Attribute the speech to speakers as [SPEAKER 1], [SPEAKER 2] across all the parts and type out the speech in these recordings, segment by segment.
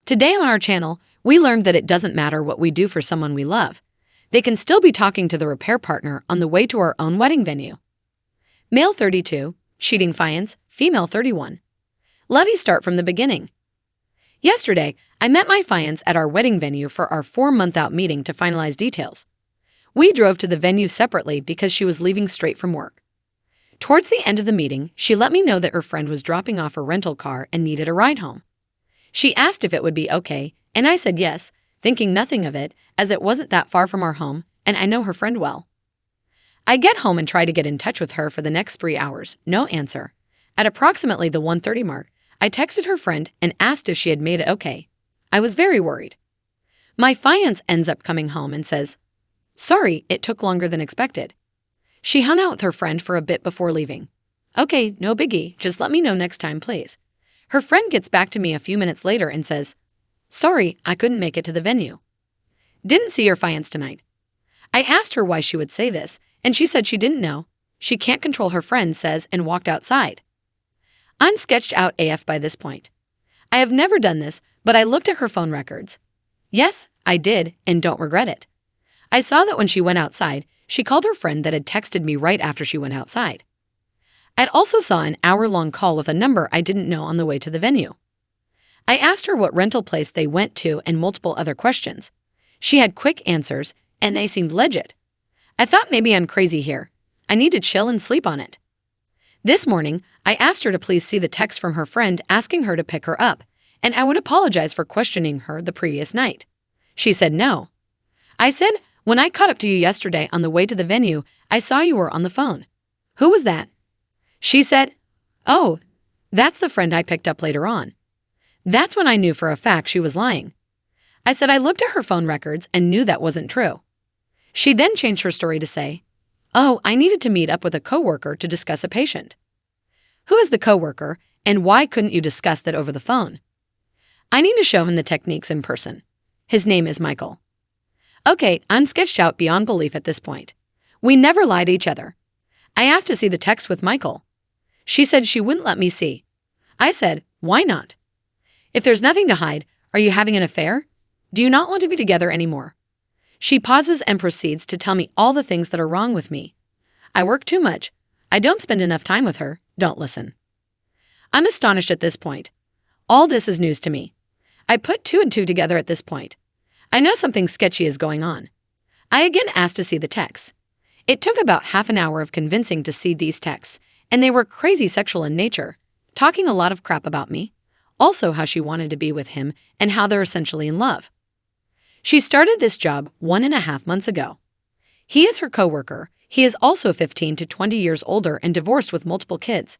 [SPEAKER 1] Today on our channel, we learned that it doesn't matter what we do for someone we love. They can still be talking to the repair partner on the way to our own wedding venue. Male 32, cheating fiance, female 31. Let's start from the beginning. Yesterday, I met my fiance at our wedding venue for our 4-month-out meeting to finalize details. We drove to the venue separately because she was leaving straight from work. Towards the end of the meeting, she let me know that her friend was dropping off her rental car and needed a ride home. She asked if it would be okay, and I said yes, thinking nothing of it, as it wasn't that far from our home, and I know her friend well. I get home and try to get in touch with her for the next 3 hours, no answer. At approximately the 1:30 mark, I texted her friend and asked if she had made it okay. I was very worried. My fiance ends up coming home and says, "Sorry, it took longer than expected." She hung out with her friend for a bit before leaving. "Okay, no biggie, just let me know next time, please." Her friend gets back to me a few minutes later and says, "Sorry, I couldn't make it to the venue. Didn't see your fiance tonight." I asked her why she would say this, and she said she didn't know. She can't control her friend says and walked outside. I'm sketched out AF by this point. I have never done this, but I looked at her phone records. Yes, I did, and don't regret it. I saw that when she went outside, she called her friend that had texted me right after she went outside. I also saw an hour-long call with a number I didn't know on the way to the venue. I asked her what rental place they went to and multiple other questions. She had quick answers, and they seemed legit. I thought maybe I'm crazy here. I need to chill and sleep on it. This morning, I asked her to please see the text from her friend asking her to pick her up, and I would apologize for questioning her the previous night. She said no. I said, "When I caught up to you yesterday on the way to the venue, I saw you were on the phone. Who was that?" She said, "Oh, that's the friend I picked up later on." That's when I knew for a fact she was lying. I said I looked at her phone records and knew that wasn't true. She then changed her story to say, "Oh, I needed to meet up with a coworker to discuss a patient." Who is the coworker, and why couldn't you discuss that over the phone? I need to show him the techniques in person. His name is Michael. Okay, I'm sketched out beyond belief at this point. We never lie to each other. I asked to see the text with Michael. She said she wouldn't let me see. I said, "Why not? If there's nothing to hide, are you having an affair? Do you not want to be together anymore?" She pauses and proceeds to tell me all the things that are wrong with me. I work too much. I don't spend enough time with her. Don't listen. I'm astonished at this point. All this is news to me. I put 2 and 2 together at this point. I know something sketchy is going on. I again asked to see the texts. It took about half an hour of convincing to see these texts, and they were crazy sexual in nature, talking a lot of crap about me, also how she wanted to be with him and how they're essentially in love. She started this job 1.5 months ago. He is her coworker. He is also 15 to 20 years older and divorced with multiple kids.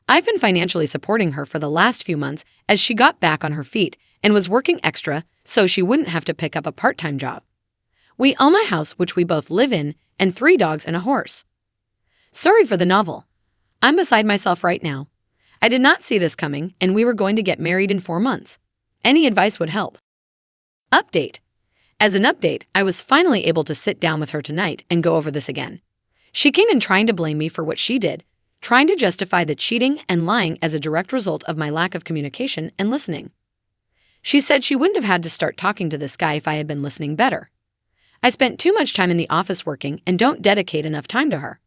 [SPEAKER 1] I've been financially supporting her for the last few months as she got back on her feet and was working extra so she wouldn't have to pick up a part-time job. We own a house which we both live in and 3 dogs and a horse. Sorry for the novel. I'm beside myself right now. I did not see this coming, and we were going to get married in 4 months. Any advice would help. Update. As an update, I was finally able to sit down with her tonight and go over this again. She came in trying to blame me for what she did, trying to justify the cheating and lying as a direct result of my lack of communication and listening. She said she wouldn't have had to start talking to this guy if I had been listening better. I spent too much time in the office working and don't dedicate enough time to her.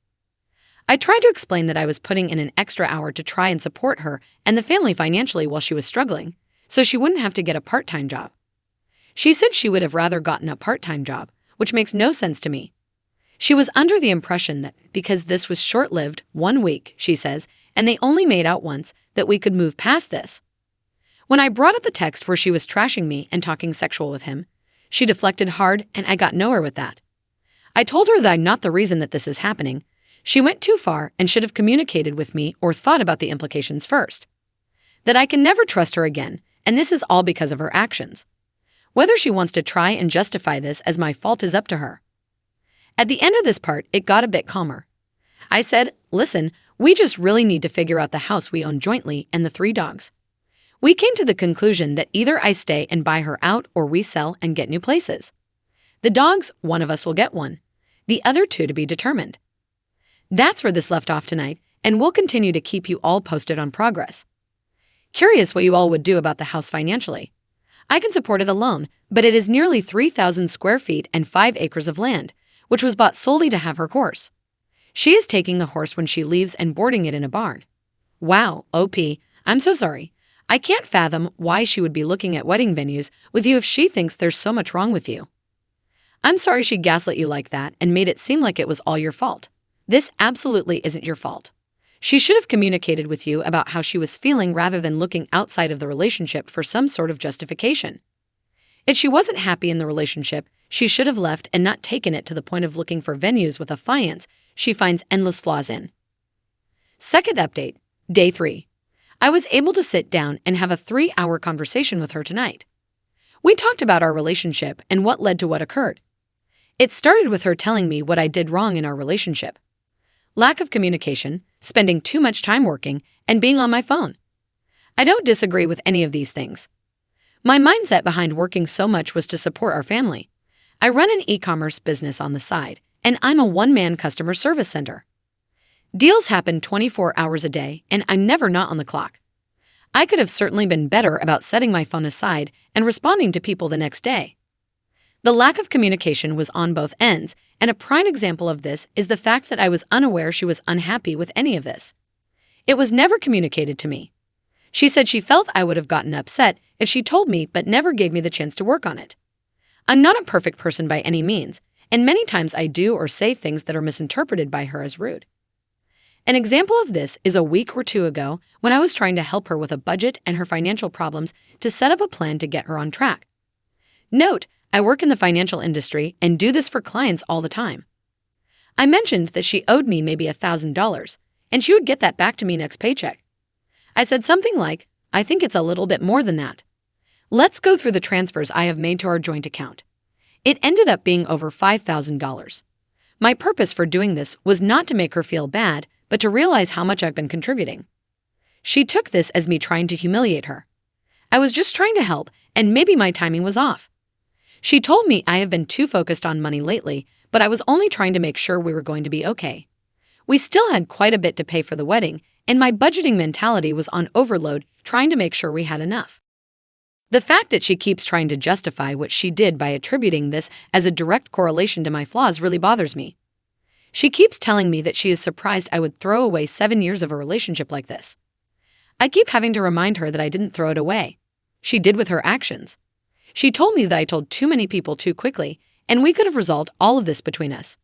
[SPEAKER 1] I tried to explain that I was putting in an extra hour to try and support her and the family financially while she was struggling, so she wouldn't have to get a part-time job. She said she would have rather gotten a part-time job, which makes no sense to me. She was under the impression that because this was short-lived, 1 week, she says, and they only made out once, that we could move past this. When I brought up the text where she was trashing me and talking sexual with him, she deflected hard and I got nowhere with that. I told her that I'm not the reason that this is happening. She went too far and should have communicated with me or thought about the implications first. That I can never trust her again, and this is all because of her actions. Whether she wants to try and justify this as my fault is up to her. At the end of this part, it got a bit calmer. I said, "Listen, we just really need to figure out the house we own jointly and the 3 dogs. We came to the conclusion that either I stay and buy her out or we sell and get new places. The dogs, one of us will get one, the other 2 to be determined." That's where this left off tonight, and we'll continue to keep you all posted on progress. Curious what you all would do about the house financially. I can support it alone, but it is nearly 3,000 square feet and 5 acres of land, which was bought solely to have her horse. She is taking the horse when she leaves and boarding it in a barn. Wow, OP, I'm so sorry. I can't fathom why she would be looking at wedding venues with you if she thinks there's so much wrong with you. I'm sorry she gaslit you like that and made it seem like it was all your fault. This absolutely isn't your fault. She should have communicated with you about how she was feeling rather than looking outside of the relationship for some sort of justification. If she wasn't happy in the relationship, she should have left and not taken it to the point of looking for venues with a fiancé she finds endless flaws in. Second update, day 3. I was able to sit down and have a 3-hour conversation with her tonight. We talked about our relationship and what led to what occurred. It started with her telling me what I did wrong in our relationship. Lack of communication, spending too much time working, and being on my phone. I don't disagree with any of these things. My mindset behind working so much was to support our family. I run an e-commerce business on the side, and I'm a one-man customer service center. Deals happen 24 hours a day, and I'm never not on the clock. I could have certainly been better about setting my phone aside and responding to people the next day. The lack of communication was on both ends, and a prime example of this is the fact that I was unaware she was unhappy with any of this. It was never communicated to me. She said she felt I would have gotten upset if she told me but never gave me the chance to work on it. I'm not a perfect person by any means, and many times I do or say things that are misinterpreted by her as rude. An example of this is a week or two ago when I was trying to help her with a budget and her financial problems to set up a plan to get her on track. Note, I work in the financial industry and do this for clients all the time. I mentioned that she owed me maybe $1,000, and she would get that back to me next paycheck. I said something like, I think it's a little bit more than that. Let's go through the transfers I have made to our joint account. It ended up being over $5,000. My purpose for doing this was not to make her feel bad, but to realize how much I've been contributing. She took this as me trying to humiliate her. I was just trying to help, and maybe my timing was off. She told me I have been too focused on money lately, but I was only trying to make sure we were going to be okay. We still had quite a bit to pay for the wedding, and my budgeting mentality was on overload, trying to make sure we had enough. The fact that she keeps trying to justify what she did by attributing this as a direct correlation to my flaws really bothers me. She keeps telling me that she is surprised I would throw away 7 years of a relationship like this. I keep having to remind her that I didn't throw it away. She did with her actions. She told me that I told too many people too quickly, and we could have resolved all of this between us.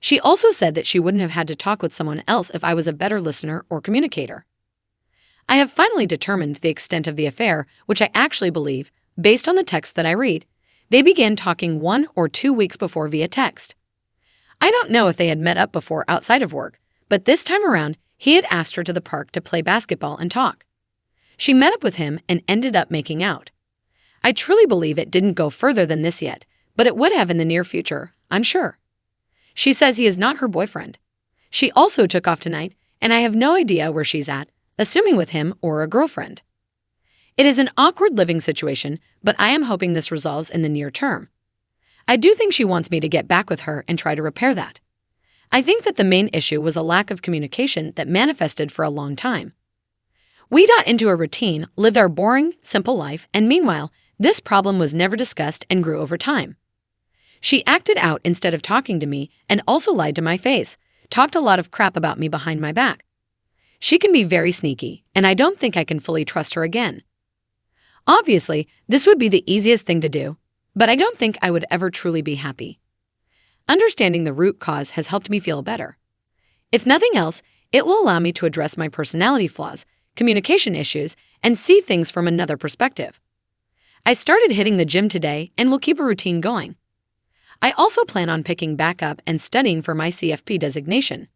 [SPEAKER 1] She also said that she wouldn't have had to talk with someone else if I was a better listener or communicator. I have finally determined the extent of the affair, which I actually believe, based on the text that I read. They began talking 1 or 2 weeks before via text. I don't know if they had met up before outside of work, but this time around, he had asked her to the park to play basketball and talk. She met up with him and ended up making out. I truly believe it didn't go further than this yet, but it would have in the near future, I'm sure. She says he is not her boyfriend. She also took off tonight, and I have no idea where she's at, assuming with him or a girlfriend. It is an awkward living situation, but I am hoping this resolves in the near term. I do think she wants me to get back with her and try to repair that. I think that the main issue was a lack of communication that manifested for a long time. We got into a routine, lived our boring, simple life, and meanwhile, this problem was never discussed and grew over time. She acted out instead of talking to me and also lied to my face, talked a lot of crap about me behind my back. She can be very sneaky, and I don't think I can fully trust her again. Obviously, this would be the easiest thing to do, but I don't think I would ever truly be happy. Understanding the root cause has helped me feel better. If nothing else, it will allow me to address my personality flaws, communication issues, and see things from another perspective. I started hitting the gym today and will keep a routine going. I also plan on picking back up and studying for my CFP designation.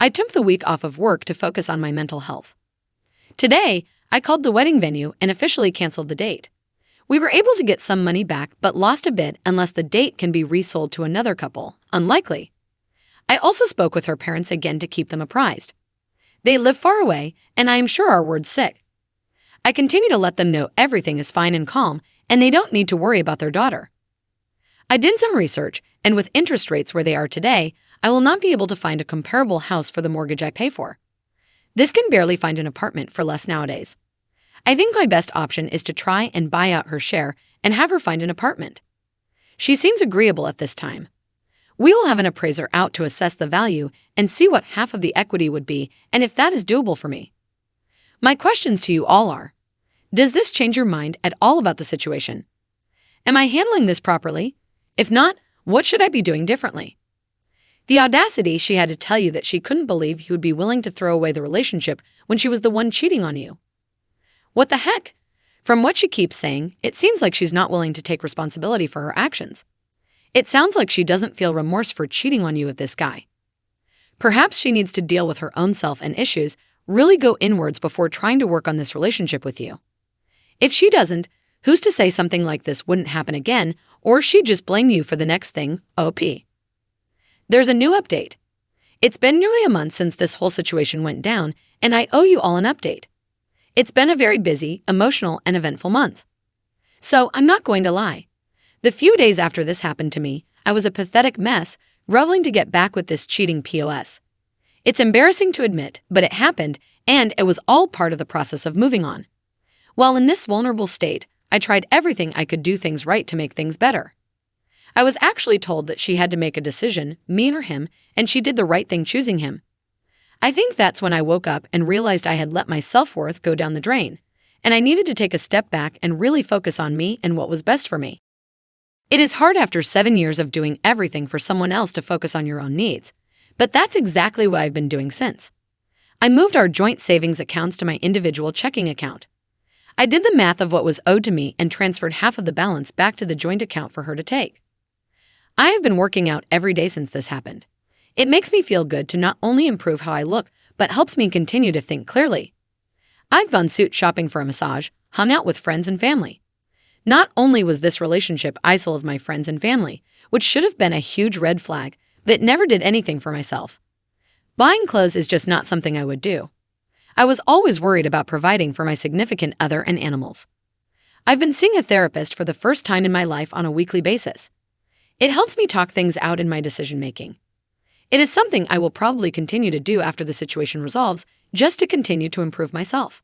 [SPEAKER 1] I took the week off of work to focus on my mental health. Today, I called the wedding venue and officially canceled the date. We were able to get some money back but lost a bit unless the date can be resold to another couple. Unlikely. I also spoke with her parents again to keep them apprised. They live far away, and I am sure our word's sick. I continue to let them know everything is fine and calm, and they don't need to worry about their daughter. I did some research, and with interest rates where they are today, I will not be able to find a comparable house for the mortgage I pay for. This can barely find an apartment for less nowadays. I think my best option is to try and buy out her share and have her find an apartment. She seems agreeable at this time. We will have an appraiser out to assess the value and see what half of the equity would be and if that is doable for me. My questions to you all are: does this change your mind at all about the situation? Am I handling this properly? If not, what should I be doing differently? The audacity she had to tell you that she couldn't believe you would be willing to throw away the relationship when she was the one cheating on you. What the heck? From what she keeps saying, it seems like she's not willing to take responsibility for her actions. It sounds like she doesn't feel remorse for cheating on you with this guy. Perhaps she needs to deal with her own self and issues, really go inwards before trying to work on this relationship with you. If she doesn't, who's to say something like this wouldn't happen again, or she'd just blame you for the next thing, OP. There's a new update. It's been nearly a month since this whole situation went down, and I owe you all an update. It's been a very busy, emotional, and eventful month. So I'm not going to lie. The few days after this happened to me, I was a pathetic mess, reveling to get back with this cheating POS. It's embarrassing to admit, but it happened, and it was all part of the process of moving on. While in this vulnerable state, I tried everything I could do things right to make things better. I was actually told that she had to make a decision, me or him, and she did the right thing choosing him. I think that's when I woke up and realized I had let my self-worth go down the drain, and I needed to take a step back and really focus on me and what was best for me. It is hard after 7 years of doing everything for someone else to focus on your own needs, but that's exactly what I've been doing since. I moved our joint savings accounts to my individual checking account. I did the math of what was owed to me and transferred half of the balance back to the joint account for her to take. I have been working out every day since this happened. It makes me feel good to not only improve how I look, but helps me continue to think clearly. I've gone suit shopping for a massage, hung out with friends and family. Not only was this relationship isolated of my friends and family, which should have been a huge red flag, but never did anything for myself. Buying clothes is just not something I would do. I was always worried about providing for my significant other and animals. I've been seeing a therapist for the first time in my life on a weekly basis. It helps me talk things out in my decision-making. It is something I will probably continue to do after the situation resolves, just to continue to improve myself.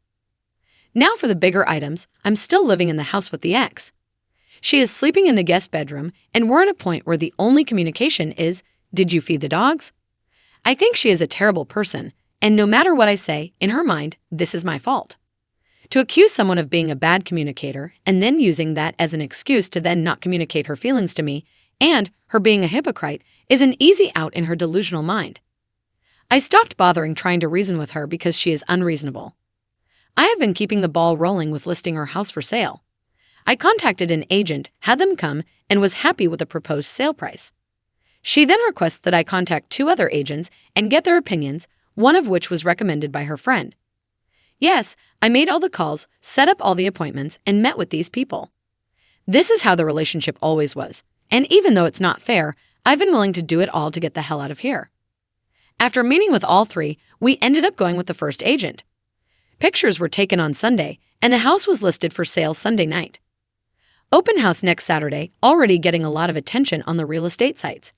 [SPEAKER 1] Now for the bigger items, I'm still living in the house with the ex. She is sleeping in the guest bedroom, and we're at a point where the only communication is, "Did you feed the dogs?" I think she is a terrible person, and no matter what I say, in her mind, this is my fault. To accuse someone of being a bad communicator and then using that as an excuse to then not communicate her feelings to me, and her being a hypocrite, is an easy out in her delusional mind. I stopped bothering trying to reason with her because she is unreasonable. I have been keeping the ball rolling with listing our house for sale. I contacted an agent, had them come, and was happy with the proposed sale price. She then requests that I contact 2 other agents and get their opinions, one of which was recommended by her friend. Yes, I made all the calls, set up all the appointments, and met with these people. This is how the relationship always was, and even though it's not fair, I've been willing to do it all to get the hell out of here. After meeting with all 3, we ended up going with the first agent. Pictures were taken on Sunday, and the house was listed for sale Sunday night. Open house next Saturday, already getting a lot of attention on the real estate sites.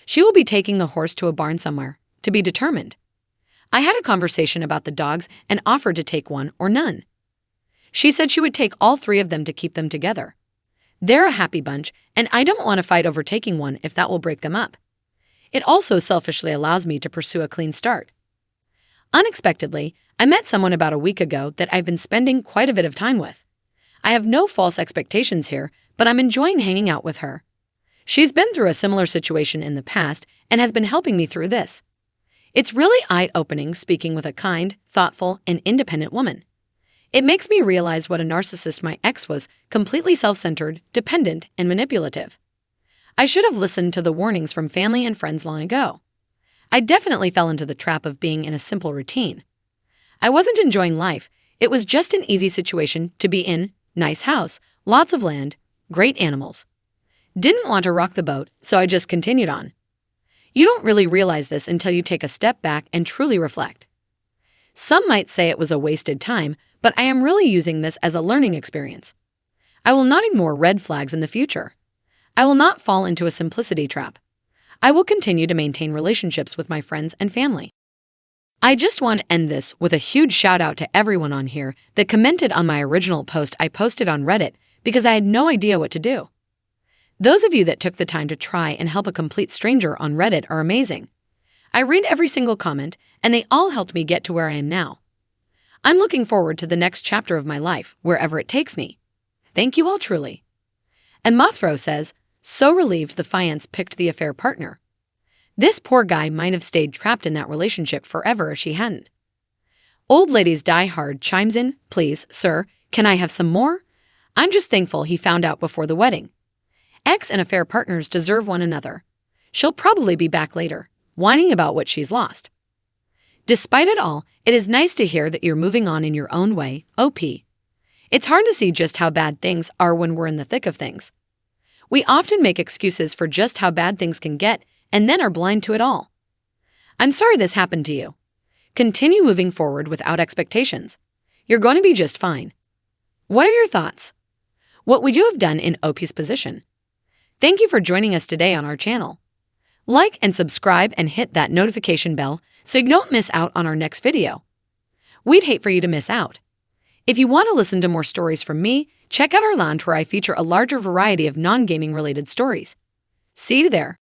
[SPEAKER 1] She will be taking the horse to a barn somewhere, to be determined. I had a conversation about the dogs and offered to take one or none. She said she would take all 3 of them to keep them together. They're a happy bunch, and I don't want to fight over taking one if that will break them up. It also selfishly allows me to pursue a clean start. Unexpectedly, I met someone about a week ago that I've been spending quite a bit of time with. I have no false expectations here, but I'm enjoying hanging out with her. She's been through a similar situation in the past and has been helping me through this. It's really eye-opening speaking with a kind, thoughtful, and independent woman. It makes me realize what a narcissist my ex was, completely self-centered, dependent, and manipulative. I should have listened to the warnings from family and friends long ago. I definitely fell into the trap of being in a simple routine. I wasn't enjoying life. It was just an easy situation to be in, nice house, lots of land, great animals. Didn't want to rock the boat, so I just continued on. You don't really realize this until you take a step back and truly reflect. Some might say it was a wasted time, but I am really using this as a learning experience. I will not ignore red flags in the future. I will not fall into a simplicity trap. I will continue to maintain relationships with my friends and family. I just want to end this with a huge shout out to everyone on here that commented on my original post I posted on Reddit because I had no idea what to do. Those of you that took the time to try and help a complete stranger on Reddit are amazing. I read every single comment, and they all helped me get to where I am now. I'm looking forward to the next chapter of my life, wherever it takes me. Thank you all truly. And Mothro says, so relieved the fiancé picked the affair partner. This poor guy might have stayed trapped in that relationship forever if she hadn't. Old Ladies Die Hard chimes in, please, sir, can I have some more? I'm just thankful he found out before the wedding. Ex and affair partners deserve one another. She'll probably be back later, whining about what she's lost. Despite it all, it is nice to hear that you're moving on in your own way, OP. It's hard to see just how bad things are when we're in the thick of things. We often make excuses for just how bad things can get and then are blind to it all. I'm sorry this happened to you. Continue moving forward without expectations. You're going to be just fine. What are your thoughts? What would you have done in OP's position? Thank you for joining us today on our channel. Like and subscribe and hit that notification bell so you don't miss out on our next video. We'd hate for you to miss out. If you want to listen to more stories from me, check out our lounge where I feature a larger variety of non-gaming related stories. See you there.